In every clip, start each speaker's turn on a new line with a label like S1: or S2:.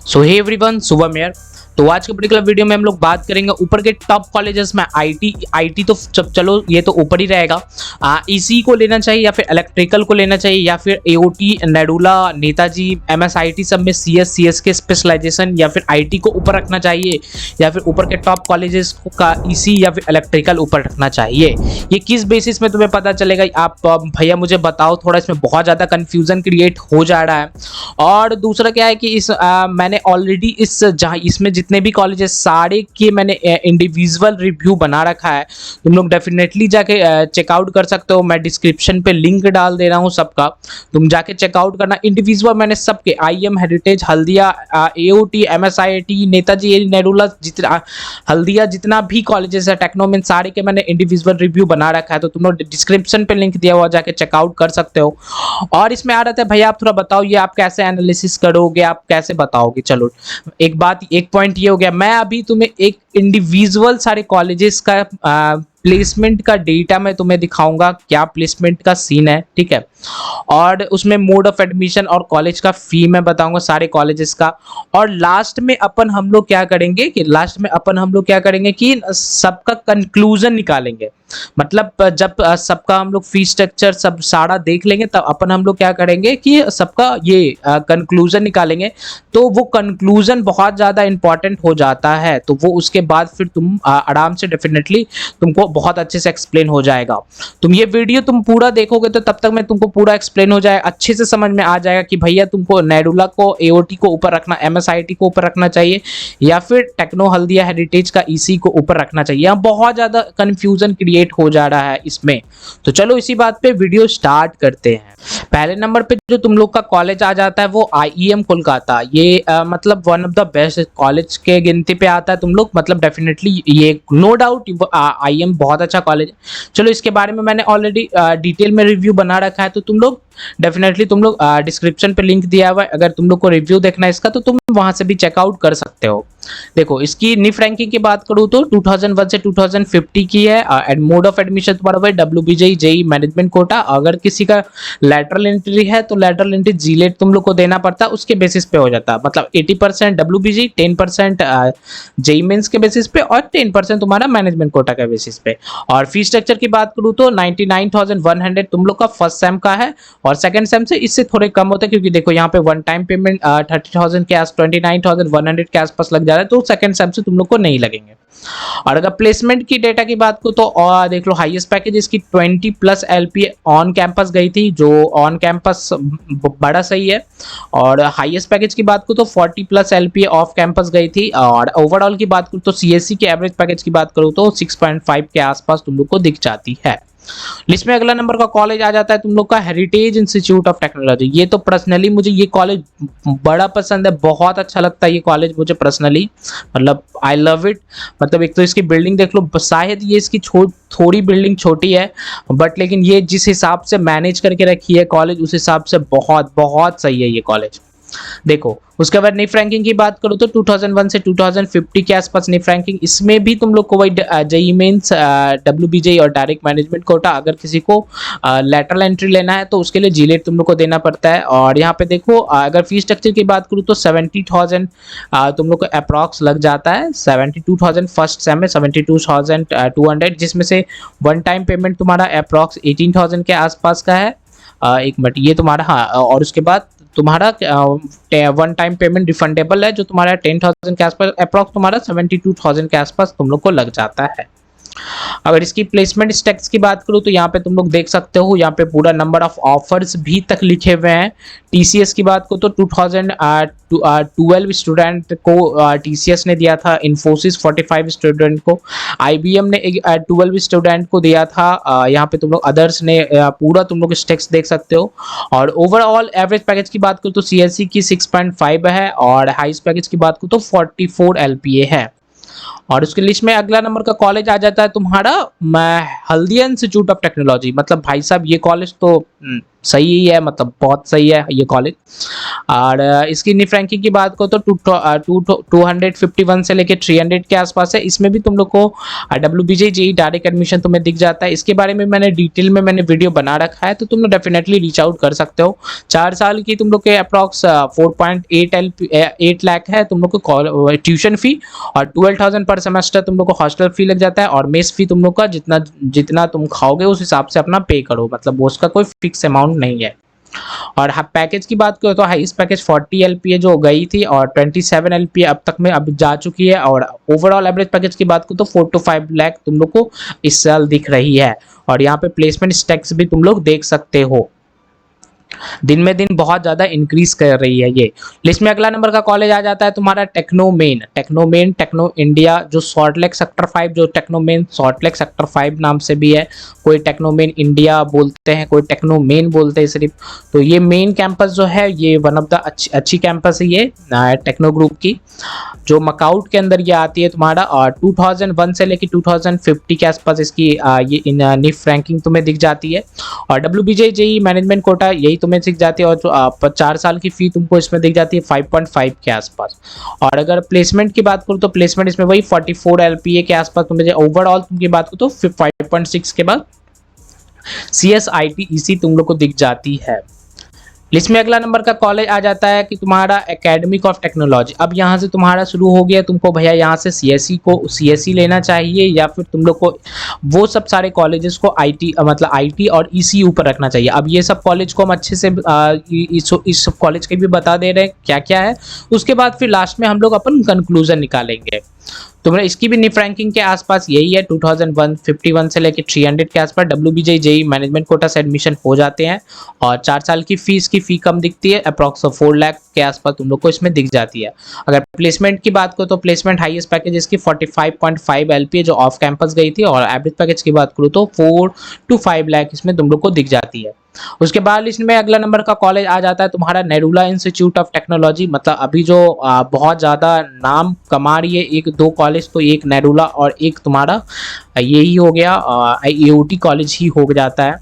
S1: So hey everyone, Shubham here. तो आज के पर्टिकुलर वीडियो में हम लोग बात करेंगे ऊपर के टॉप कॉलेजेस में। आईटी तो चलो ये तो ऊपर ही रहेगा। ईसी को लेना चाहिए या फिर इलेक्ट्रिकल को लेना चाहिए या फिर एओटी, नेडुला, नेताजी, एमएसआईटी सब में सीएस के स्पेशलाइजेशन या फिर आईटी को ऊपर रखना चाहिए या फिर ऊपर के टॉप कॉलेजेस का ईसी या फिर इलेक्ट्रिकल ऊपर रखना चाहिए। ये किस बेसिस में तुम्हें पता चलेगा? आप भैया मुझे बताओ, थोड़ा इसमें बहुत ज़्यादा कन्फ्यूजन क्रिएट हो जा रहा है। और दूसरा क्या है कि मैंने ऑलरेडी इसमें जितने भी कॉलेजेस सारे के मैंने इंडिविजुअल रिव्यू बना रखा है। तुम लोग डेफिनेटली जाके चेकआउट कर सकते हो। मैं डिस्क्रिप्शन पे लिंक डाल दे रहा हूँ सबका, तुम जाके चेकआउट करना। इंडिविजुअल मैंने सबके IEM, Heritage, Haldia, AOT, MSIT, Netaji, नेडुला, जितना हल्दिया जितना भी कॉलेजेस है, टेक्नोमेन, सारे के मैंने इंडिविजुअल रिव्यू बना रखा है। तो तुम लोग डिस्क्रिप्शन पे लिंक दिया हुआ, जाके चेकआउट कर सकते हो। और इसमें आ रहा था भैया आप थोड़ा बताओ ये आप कैसे एनालिसिस करोगे, आप कैसे बताओगे? चलो एक पॉइंट ये हो गया। मैं अभी तुम्हें एक इंडिविजुअल सारे कॉलेजेस का प्लेसमेंट का डेटा मैं तुम्हें दिखाऊंगा, क्या प्लेसमेंट का सीन है, ठीक है। और उसमें मोड ऑफ एडमिशन और कॉलेज का फी मैं बताऊंगा सारे कॉलेजेस का। और लास्ट में हम लोग क्या करेंगे कि सबका कंक्लूजन निकालेंगे। मतलब जब सबका हम लोग फी स्ट्रक्चर सब सारा देख लेंगे तब हम लोग क्या करेंगे कि सबका ये कंक्लूजन निकालेंगे। तो वो कंक्लूजन बहुत ज़्यादा इंपॉर्टेंट हो जाता है। तो वो उसके बाद फिर तुम आराम से डेफिनेटली तुमको बहुत अच्छे से एक्सप्लेन हो जाएगा। तुम ये वीडियो तुम पूरा देखोगे तो तब तक मैं तुमको पूरा एक्सप्लेन हो जाएगा, अच्छे से समझ में आ जाएगा कि भैया तुमको नेडुला को, एओटी को ऊपर रखना, एमएसआईटी को ऊपर रखना चाहिए या फिर टेक्नो, हल्दिया, हेरिटेज का ईसी को ऊपर रखना चाहिए। यहाँ बहुत ज़्यादा कन्फ्यूजन क्रिएट हो जा रहा है इसमें। तो चलो इसी बात पे वीडियो स्टार्ट करते हैं। पहले नंबर पे जो तुम लोग का कॉलेज आ जाता है वो आईईएम कोलकाता। ये मतलब one of the best college के गिनती पे आता है तुम लोग। मतलब डेफिनेटली ये नो डाउट आईईएम बहुत अच्छा कॉलेज है। चलो इसके बारे में मैंने ऑलरेडी डिटेल में रिव्यू बना रखा है। तो तुम लोग डेफिनेटली डिस्क्रिप्शन पे लिंक दिया हुआ है, अगर तुम लोग को रिव्यू देखना है इसका तो तुम वहां से भी चेकआउट कर सकते हो। देखो इसकी निफ रैंकिंग की बात करूँ तो 2001 से 2050 की है। एंड मोड ऑफ एडमिशन तुम्हारा भाई डब्ल्यूबीजेई, जेई, मैनेजमेंट कोटा। अगर किसी का लैटरल एंट्री है तो लैटरल एंट्री जीलेट तुम लोग को देना पड़ता है, उसके बेसिस पे हो जाता है। मतलब 80% डब्ल्यूबीजेई, 10% जेई मेंस के बेसिस पे और 10% तुम्हारा मैनेजमेंट कोटा के बेसिस पे। और फी स्ट्रक्चर की बात करूँ तो 99,100 तुम लोग का फर्स्ट सेम का है और सेकंड सेम से इससे थोड़े कम होते हैं, क्योंकि देखो यहाँ पे वन टाइम पेमेंट 30,000 के आस 29,100 के आसपास लग जा रहा है। तो सेकंड सेम से तुम लोग को नहीं लगेंगे। और अगर प्लेसमेंट की डेटा की बात करो तो देख लो हाईएस्ट पैकेज इसकी 20+ एलपीए ऑन कैंपस गई थी, जो ऑन कैंपस बड़ा सही है। और हाईएस्ट पैकेज की बात करो तो 40+ एलपीए ऑफ कैंपस गई थी। और ओवरऑल की बात करो तो सीएससी के एवरेज पैकेज की बात करो तो 6.5 के आसपास तुम लोग को दिख जाती है। लिस्ट में अगला नंबर का कॉलेज आ जाता है तुम लोग का हेरिटेज इंस्टीट्यूट ऑफ टेक्नोलॉजी। ये तो पर्सनली मुझे ये कॉलेज बड़ा पसंद है, बहुत अच्छा लगता है ये कॉलेज मुझे पर्सनली। मतलब आई लव इट। मतलब एक तो इसकी बिल्डिंग देख लो, शायद ये इसकी थोड़ी बिल्डिंग छोटी है बट लेकिन ये जिस हिसाब से मैनेज करके रखी है कॉलेज उस हिसाब से बहुत बहुत सही है ये कॉलेज। देखो उसके बाद निफ रैंकिंग की बात करूँ तो 2001 से 2050 के आसपास निफ रैंकिंग। इसमें भी तुम लोग को वही जेई मेंस, डब्ल्यूबीजेई और डायरेक्ट मैनेजमेंट कोटा। अगर किसी को लैटरल एंट्री लेना है तो उसके लिए जीलेट तुम लोग को देना पड़ता है। और यहाँ पे देखो अगर फी स्ट्रक्चर की बात करूँ तो 70,000 तुम लोग को अप्रॉक्स लग जाता है। 72,000 फर्स्ट सेम में, 72,200 जिसमें से वन टाइम पेमेंट तुम्हारा अप्रॉक्स 18,000 के आसपास का है। एक मिनट, ये तुम्हारा हाँ। और उसके बाद तुम्हारा वन टाइम पेमेंट रिफंडेबल है जो तुम्हारा 10,000 के आसपास, अप्रॉक्स तुम्हारा 72,000 के आसपास तुम लोग को लग जाता है। अगर इसकी प्लेसमेंट स्टैक्स की बात करूँ तो यहाँ पे तुम लोग देख सकते हो, यहाँ पे पूरा नंबर ऑफ ऑफर्स भी तक लिखे हुए हैं। टीसीएस की बात करूँ तो 2012 स्टूडेंट को टीसीएस ने दिया था, इन्फोसिस 45 स्टूडेंट को, आईबीएम ने 12 स्टूडेंट को दिया था। यहाँ पे तुम लोग अदर्स ने पूरा तुम लोग स्टैक्स देख सकते हो। और ओवरऑल एवरेज पैकेज की बात करूँ तो सीएससी की 6.5 है और हाईएस्ट पैकेज की बात करूँ तो 44 एलपीए है। और उसके लिस्ट में अगला नंबर का कॉलेज आ जाता है तुम्हारा हल्दिया इंस्टीट्यूट ऑफ टेक्नोलॉजी। मतलब भाई साहब ये कॉलेज तो सही ही है, मतलब बहुत सही है ये कॉलेज। और इसकी नीट रैंकिंग की बात करो तो 251 से लेके 300 के आसपास है। इसमें भी तुम लोग को WBJ डायरेक्ट एडमिशन तुम्हें दिख जाता है। इसके बारे में मैंने डिटेल में वीडियो बना रखा है, तो तुम लोग डेफिनेटली रीच आउट कर सकते हो। 4 साल की तुम लोग के अप्रॉक्स 4.8 लाख है तुम लोग को ट्यूशन फी, और 12,000 पर सेमेस्टर तुम लोग को हॉस्टल फी लग जाता है, और मेस फी तुम लोग का जितना जितना तुम खाओगे उस हिसाब से अपना पे करो, मतलब उसका कोई फिक्स अमाउंट नहीं है। और पैकेज की बात करो तो हाईएस्ट पैकेज 40 LPA जो गई थी, और 27 LPA अब तक में अब जा चुकी है। और ओवरऑल एवरेज पैकेज की बात करो तो 4 to 5 लाख तुम लोग को इस साल दिख रही है। और यहाँ पे प्लेसमेंट स्टैक्स भी तुम लोग देख सकते हो, दिन में दिन बहुत ज्यादा इंक्रीज कर रही है ये। लिस्ट में अगला नंबर का कॉलेज आ जाता है तुम्हारा टेक्नो इंडिया, जो सॉल्टलेक सेक्टर 5, जो टेक्नोमेन सॉल्टलेक सेक्टर 5 नाम से भी है। कोई टेक्नोमेन इंडिया बोलते हैं, कोई टेक्नोमेन बोलते हैं सिर्फ। तो ये मेन कैंपस जो है ये वन ऑफ द अच्छी कैंपस है ये टेक्नो ग्रुप की, जो मकाउट के अंदर ये आती है तुम्हारा। और 2001 से लेकर 2050 के आसपास इसकी ये निफ रैंकिंग तुम्हें दिख जाती है। और WBJ मैनेजमेंट कोटा यही तुम्हें दिख जाती है, और जो 4 साल की फी तुमको इसमें दिख जाती है 5.5 के आसपास। और अगर प्लेसमेंट की बात करूँ तो प्लेसमेंट इसमें वही 44 LPA के आसपास तुम्हें, ओवरऑल तुम की बात करो तो 5.6 के बाद CSIT EC तुम लोग को दिख जाती है। लिस्ट में अगला नंबर का कॉलेज आ जाता है कि तुम्हारा एकेडमिक ऑफ टेक्नोलॉजी। अब यहाँ से तुम्हारा शुरू हो गया, तुमको भैया यहाँ से CSE लेना चाहिए, या फिर तुम लोग को वो सब सारे कॉलेजेस को मतलब IT और ECU पर रखना चाहिए। अब ये सब कॉलेज को हम अच्छे से इस सब कॉलेज के भी बता दे रहे हैं क्या क्या है, उसके बाद फिर लास्ट में हम लोग अपन कंक्लूजन निकालेंगे। तुम्हारा इसकी भी निफ रैंकिंग के आसपास यही है, 2051 से लेकर 300 के आसपास WBJ मैनेजमेंट कोटा से एडमिशन हो जाते हैं। और 4 साल की फी कम दिखती है, अप्रॉक्स 4 लाख के आसपास तुम लोग को इसमें दिख जाती है। अगर प्लेसमेंट की बात करो तो प्लेसमेंट हाईएस्ट पैकेज इसकी 45.5 LPA जो ऑफ कैंपस गई थी, और एवरेज पैकेज की बात करूँ तो 4 to 5 लाख इसमें तुम लोग को दिख जाती है। उसके बाद लिस्ट में अगला नंबर का कॉलेज आ जाता है तुम्हारा नेरुला इंस्टीट्यूट ऑफ टेक्नोलॉजी। मतलब अभी जो बहुत ज़्यादा नाम कमा रही है एक दो कॉलेज, तो एक नेरुला और एक तुम्हारा यही हो गया AOT कॉलेज ही हो जाता है।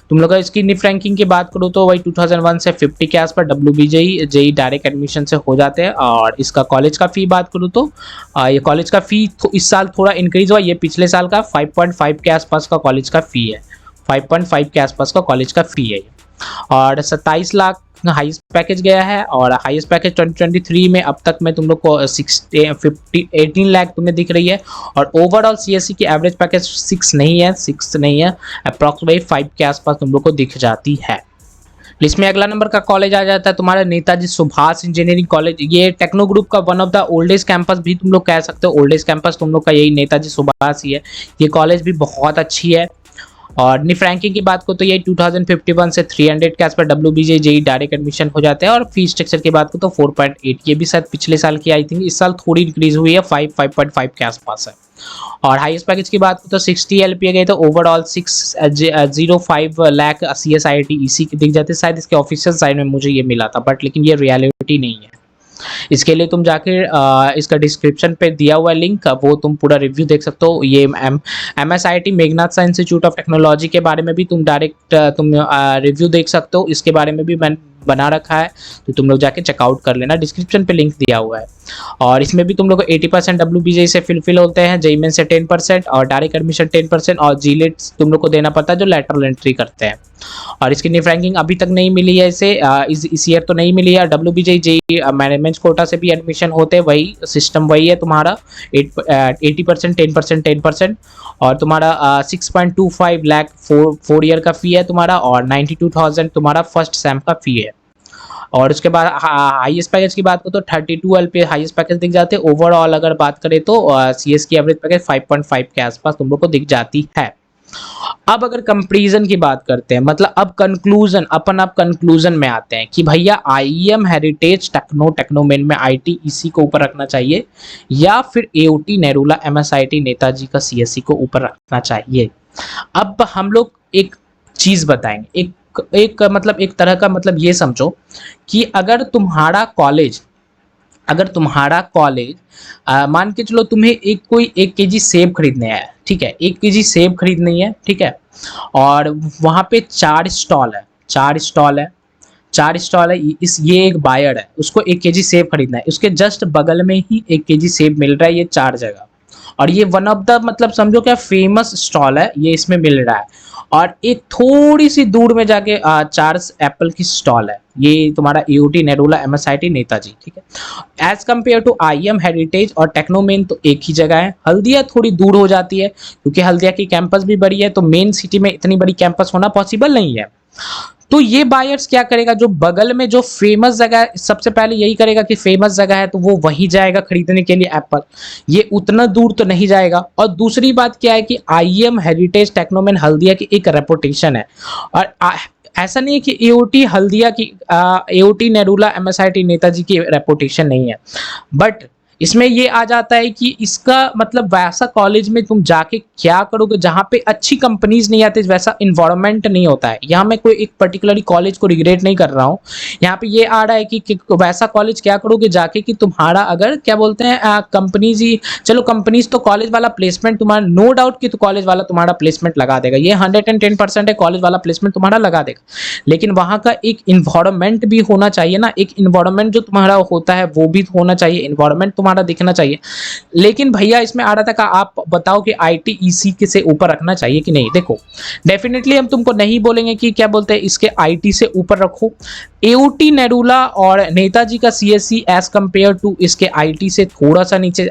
S1: तुम लोग इसकी निफ रैंकिंग की बात करो तो वही 2001 से 50 के आसपास WBJ डायरेक्ट एडमिशन से हो जाते हैं। और इसका कॉलेज का फी बात करूँ तो ये कॉलेज का फी इस साल थोड़ा इंक्रीज हुआ, ये पिछले साल का 5.5 के आसपास का कॉलेज का फी है, 5.5 के आसपास का कॉलेज का फी है। और 27 लाख हाईएस्ट पैकेज गया है, और हाईएस्ट पैकेज 2023 में अब तक में तुम लोग को 18 लाख तुम्हें दिख रही है। और ओवरऑल CSE की एवरेज पैकेज 6 नहीं है, अप्रॉक्सीमेटली 5 के आसपास तुम लोग को दिख जाती है। लिस्ट में अगला नंबर का कॉलेज आ जाता है तुम्हारा नेताजी सुभाष इंजीनियरिंग कॉलेज। ये टेक्नो ग्रुप का one of the oldest campus भी तुम लोग कह सकते हो, ओल्डेस्ट कैंपस तुम लोग का यही नेताजी सुभाष ही है। ये कॉलेज भी बहुत अच्छी है। और निफ रैंकिंग की बात को तो ये 2051 से 300 के आसपास WBJ डायरेक्ट एडमिशन हो जाते हैं। और फी स्ट्रक्चर की बात को तो 4.8, ये भी शायद पिछले साल की आई थिंक, इस साल थोड़ी इंक्रीज हुई है, 5.5 के आसपास है। और हाईएस्ट पैकेज की बात को तो 60 LPA गई, तो ओवरऑल 605 लाख CSIT EC की दिख जाती है। शायद इसके ऑफिशियल साइड में मुझे ये मिला था, बट लेकिन ये रियलिटी नहीं है। इसके लिए तुम जाके इसका डिस्क्रिप्शन पे दिया हुआ लिंक, वो तुम पूरा रिव्यू देख सकते हो। ये MSIT Meghnath institute of technology के बारे में भी तुम डायरेक्ट रिव्यू देख सकते हो, इसके बारे में भी मैंने बना रखा है, तो तुम लोग जाके चेकआउट कर लेना, डिस्क्रिप्शन पे लिंक दिया हुआ है। और इसमें भी तुम लोग को 80% WBJ से फिल होते हैं, JEE मेंस से 10%, और डायरेक्ट एडमिशन 10%, और GLET तुम लोग को देना पड़ता है जो लैटरल एंट्री करते हैं। और इसकी निफ रैंकिंग अभी तक नहीं मिली है इसे, इस ईयर तो नहीं मिली है। WBJ मैनेजमेंट कोटा से भी एडमिशन होते हैं, वही सिस्टम वही है तुम्हारा, 80% 10% 10%, और तुम्हारा 6.25 लाख 4 ईयर का फी है तुम्हारा, और 92,000 तुम्हारा फर्स्ट सैम का फी है। और उसके बाद हाईएस्ट पैकेज की बात करो तो 32 LPA हाईएस्ट पैकेज दिख जाते हैं। ओवरऑल अगर बात करें तो CS की एवरेज पैकेज 5.5 के आसपास तुम लोग को दिख जाती है। अब अगर कंपैरिजन की बात करते हैं, मतलब अब कंक्लूजन में आते हैं कि भैया IEM हेरिटेज टेक्नोमेन में IT EC को ऊपर रखना चाहिए, या फिर AOT नेरुला MSIT नेताजी का CSE को ऊपर रखना चाहिए। अब हम लोग एक चीज बताएंगे, एक मतलब एक तरह का मतलब ये समझो कि अगर तुम्हारा कॉलेज मान के चलो तुम्हें कोई 1 kg सेब खरीदने है, ठीक है, 1 kg सेब खरीदनी है, ठीक है, और वहां पे 4 स्टॉल है, 4 स्टॉल है, 4 स्टॉल है। ये एक बायर है, उसको 1 केजी सेब खरीदना है, उसके जस्ट बगल में ही 1 केजी सेब मिल रहा है, ये 4 जगह। और ये वन ऑफ द मतलब समझो क्या फेमस स्टॉल है, ये इसमें मिल रहा है। और एक थोड़ी सी दूर में जाके चार्ल्स एप्पल की स्टॉल है, ये तुम्हारा एओटी नेडोला एमएसआईटी नेताजी, ठीक है। As compare to IEM Heritage और टेक्नोमेन तो एक ही जगह है। हल्दिया थोड़ी दूर हो जाती है क्योंकि हल्दिया की कैंपस भी बड़ी है, तो मेन सिटी में इतनी बड़ी कैंपस होना पॉसिबल नहीं है। तो ये बायर्स क्या करेगा, जो बगल में जो फेमस जगह है, सबसे पहले यही करेगा कि फेमस जगह है तो वो वहीं जाएगा खरीदने के लिए एप्पल, ये उतना दूर तो नहीं जाएगा। और दूसरी बात क्या है कि आईएम हेरिटेज टेक्नोमेन हल्दिया की एक रेपुटेशन है, और ऐसा नहीं है कि एओटी हल्दिया की एओटी नेडुला एमएसआईटी नेताजी की रेपुटेशन नहीं है, बट इसमें ये आ जाता है कि इसका मतलब वैसा कॉलेज में तुम जाके क्या करोगे जहाँ पे अच्छी कंपनीज नहीं आती, वैसा इन्वायरमेंट नहीं होता है। यहाँ मैं कोई एक पर्टिकुलरली कॉलेज को रिग्रेट नहीं कर रहा हूँ, यहाँ पे ये आ रहा है कि वैसा कॉलेज क्या करोगे जाके कि तुम्हारा अगर क्या बोलते हैं कंपनीज ही, चलो कंपनीज तो कॉलेज वाला प्लेसमेंट तुम्हारा नो डाउट कि तो कॉलेज वाला तुम्हारा प्लेसमेंट लगा देगा, ये 110% है, कॉलेज वाला प्लेसमेंट तुम्हारा लगा देगा। लेकिन वहाँ का एक इन्वायरमेंट भी होना चाहिए ना, एक इन्वायरमेंट जो तुम्हारा होता है वो भी होना चाहिए, इन्वायरमेंट तुम्हारा दिखना चाहिए। लेकिन भैया इसमें आ रहा था कि आप बताओ कि आईटी ईसी के से ऊपर रखना चाहिए कि नहीं। देखो डेफिनेटली हम तुमको नहीं बोलेंगे कि क्या बोलते हैं इसके आईटी से ऊपर रखो। एओटी नेडुला और नेताजी का सीएससी एज कंपेयर टू इसके आईटी से थोड़ा सा नीचे,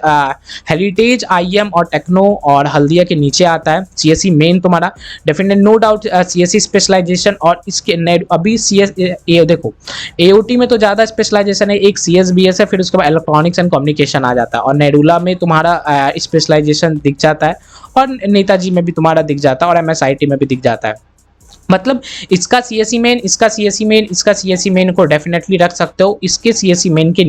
S1: हेरिटेज आईएम और टेक्नो और हल्दिया के नीचे आता है। सीएससी मेन तुम्हारा definite no doubt CSC specialization, और इसके अभी सीएस देखो एओटी में तो ज्यादा स्पेशलाइजेशन है, एक सीएसबीएस है, फिर उसके बाद इलेक्ट्रॉनिक्स एंड कम्युनिकेशन आ जाता है, और नेडुला में तुम्हारा स्पेशलाइजेशन दिख जाता है, और नेताजी में भी तुम्हारा दिख जाता है, और एमएसआईटी में भी दिख जाता है। मतलब इसका सीएससी मेन, इसका सीएससी मेन, इसका सीएससी मेन को डेफिनेटली रख सकते हो, इसके सीएससी मेन के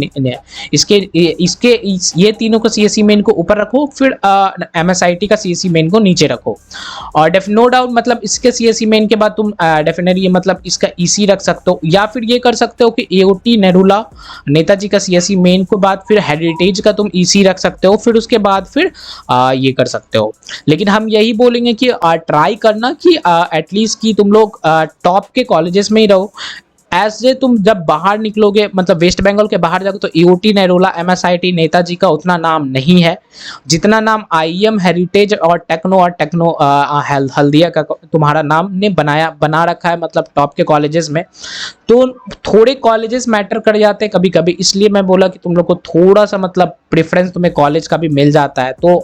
S1: ये तीनों को सीएससी मेन को ऊपर रखो, फिर एमएसआईटी का सीएससी मेन को नीचे रखो। और नो डाउट मतलब इसके सीएससी मेन के बाद तुम डेफिनेटली मतलब इसका ईसी रख सकते हो, या फिर ये कर सकते हो कि एओटी नेडुला नेताजी का सीएससी मेन के बाद फिर हेरिटेज का तुम ईसी रख सकते हो, फिर उसके बाद फिर ये कर सकते हो। लेकिन हम यही बोलेंगे कि ट्राई करना कि एटलीस्ट कि तुम लोग टॉप के कॉलेजेस में ही रहो। ऐसे तुम जब बाहर निकलोगे मतलब वेस्ट बंगाल के बाहर जाओगे तो एओटी नेडुला एमएसआईटी नेताजी का उतना नाम नहीं है जितना नाम आईएम हेरिटेज और टेक्नो हल्दिया का तुम्हारा नाम ने बना रखा है, मतलब टॉप के कॉलेजेस में। तो थोड़े कॉलेजेस मैटर कर जाते हैं कभी कभी, इसलिए मैं बोला कि तुम लोग को थोड़ा सा मतलब प्रेफरेंस तुम्हें कॉलेज का भी मिल जाता है। तो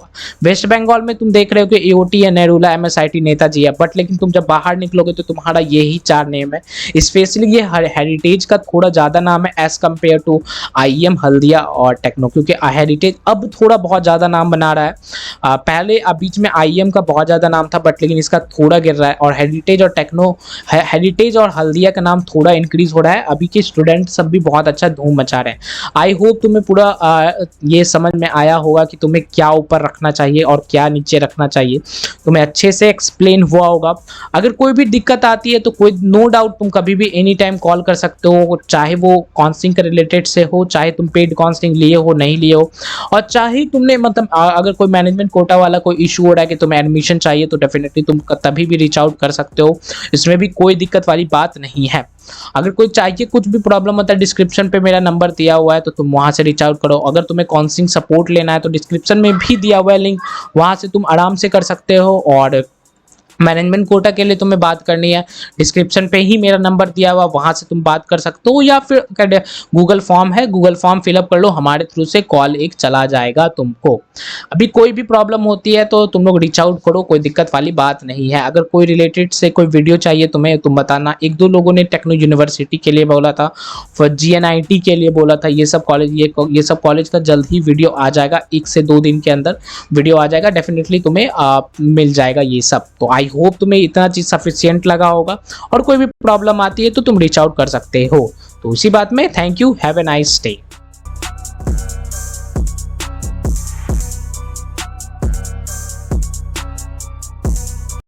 S1: वेस्ट बंगाल में तुम देख रहे हो कि एओटी है, नेडुला एमएसआईटी नेताजी है, बट लेकिन तुम जब बाहर निकलोगे तो तुम्हारा यही 4 नेम है। स्पेशली ये हेरिटेज का थोड़ा ज़्यादा नाम है as compare to IEM Haldia और टेक्नो, क्योंकि हेरिटेज अब थोड़ा बहुत ज़्यादा नाम बना रहा है। पहले बीच में आईएम का बहुत ज़्यादा नाम था, बट लेकिन इसका थोड़ा गिर रहा है, और हेरिटेज और टेक्नो, हेरिटेज और हल्दिया का नाम थोड़ा इंक्रीज हो रहा है। अभी के स्टूडेंट सब भी बहुत अच्छा धूम मचा रहे हैं। आई होप तुम्हें पूरा ये समझ में आया होगा कि तुम्हें क्या ऊपर रखना चाहिए और क्या नीचे रखना चाहिए, तुम्हें अच्छे से एक्सप्लेन हुआ होगा। अगर कोई भी दिक्कत आती है तो कोई नो डाउट तुम कभी भी एनी टाइम कॉल कर सकते हो, चाहे वो काउंसलिंग के रिलेटेड से हो, चाहे तुम पेड काउंसलिंग लिए हो नहीं लिए हो, और चाहे तुमने मतलब अगर कोई मैनेजमेंट कोटा वाला कोई इशू हो रहा है कि तुम्हें एडमिशन चाहिए तो डेफिनेटली तुम तभी भी रीच आउट कर सकते हो, इसमें भी कोई दिक्कत वाली बात नहीं है। अगर कोई चाहिए कुछ भी प्रॉब्लम होता है डिस्क्रिप्शन पे मेरा नंबर दिया हुआ है तो तुम वहां से रीच आउट करो। अगर तुम्हें काउंसलिंग सपोर्ट लेना है तो डिस्क्रिप्शन में भी दिया हुआ है लिंक, वहां से तुम आराम से कर सकते हो। और मैनेजमेंट कोटा के लिए तुम्हें बात करनी है, डिस्क्रिप्शन पे ही मेरा नंबर दिया हुआ, वहां से तुम बात कर सकते हो, या फिर गूगल फॉर्म है, गूगल फॉर्म फिलअप कर लो, हमारे थ्रू से कॉल एक चला जाएगा तुमको। अभी कोई भी प्रॉब्लम होती है तो तुम लोग रीच आउट करो, कोई दिक्कत वाली बात नहीं है। अगर कोई रिलेटेड से कोई वीडियो चाहिए तुम्हें तुम बताना। 1-2 लोगों ने टेक्नो यूनिवर्सिटी के लिए बोला था, फिर जीएनआईटी के लिए बोला था, ये सब कॉलेज का जल्द ही वीडियो आ जाएगा, 1 से 2 दिन के अंदर वीडियो आ जाएगा, डेफिनेटली तुम्हें मिल जाएगा ये सब। तो आई होप तुम्हें इतना चीज सफिशिएंट लगा होगा, और कोई भी प्रॉब्लम आती है तो तुम रीच आउट कर सकते हो। तो उसी बात में thank you, have a nice day.